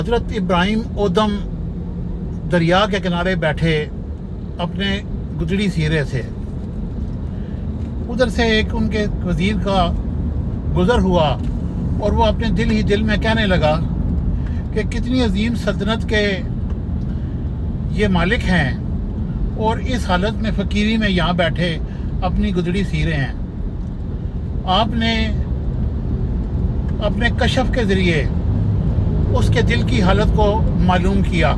حضرت ابراہیم اودم دریا کے کنارے بیٹھے اپنے گدڑی سی رہے تھے. ادھر سے ایک ان کے وزیر کا گزر ہوا اور وہ اپنے دل ہی دل میں کہنے لگا کہ کتنی عظیم سلطنت کے یہ مالک ہیں اور اس حالت میں فقیری میں یہاں بیٹھے اپنی گدڑی سی رہے ہیں. آپ نے اپنے کشف کے ذریعے اس کے دل کی حالت کو معلوم کیا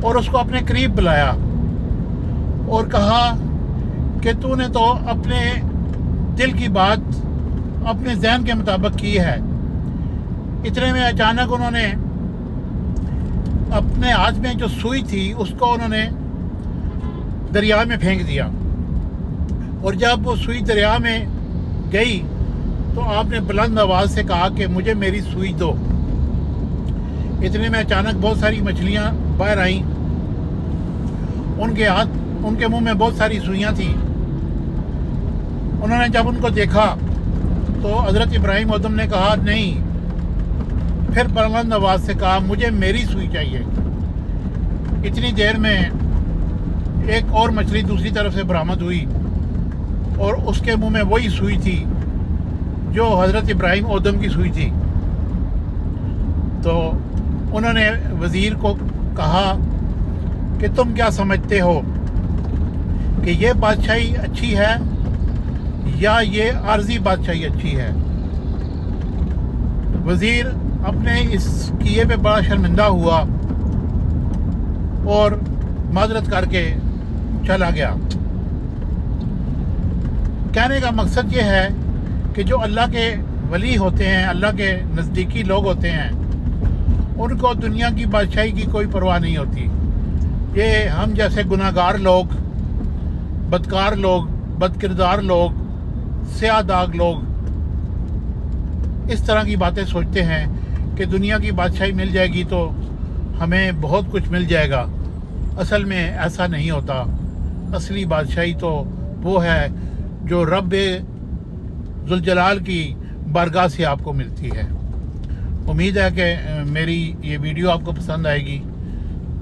اور اس کو اپنے قریب بلایا اور کہا کہ تو نے تو اپنے دل کی بات اپنے ذہن کے مطابق کی ہے. اتنے میں اچانک انہوں نے اپنے ہاتھ میں جو سوئی تھی اس کو انہوں نے دریا میں پھینک دیا اور جب وہ سوئی دریا میں گئی تو آپ نے بلند آواز سے کہا کہ مجھے میری سوئی دو. اتنے میں اچانک بہت ساری مچھلیاں باہر آئیں. ان کے منہ میں بہت ساری سوئیاں تھیں. انہوں نے جب ان کو دیکھا تو حضرت ابراہیم اودم نے کہا نہیں، پھر بلند آواز سے کہا مجھے میری سوئی چاہیے. اتنی دیر میں ایک اور مچھلی دوسری طرف سے برآمد ہوئی اور اس کے منہ میں وہی سوئی تھی جو حضرت ابراہیم اودم کی سوئی تھی. تو انہوں نے وزیر کو کہا کہ تم کیا سمجھتے ہو کہ یہ بادشاہی اچھی ہے یا یہ عارضی بادشاہی اچھی ہے؟ وزیر اپنے اس کیے پہ بڑا شرمندہ ہوا اور معذرت کر کے چلا گیا. کہنے کا مقصد یہ ہے کہ جو اللہ کے ولی ہوتے ہیں، اللہ کے نزدیکی لوگ ہوتے ہیں، ان کو دنیا کی بادشاہی کی کوئی پرواہ نہیں ہوتی. یہ ہم جیسے گناہ گار لوگ، بدکار لوگ، بد کردار لوگ، سیاہ داغ لوگ اس طرح کی باتیں سوچتے ہیں کہ دنیا کی بادشاہی مل جائے گی تو ہمیں بہت کچھ مل جائے گا. اصل میں ایسا نہیں ہوتا. اصلی بادشاہی تو وہ ہے جو رب ذوالجلال کی بارگاہ سے آپ کو ملتی ہے. امید ہے کہ میری یہ ویڈیو آپ کو پسند آئے گی.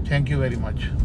Thank you very much.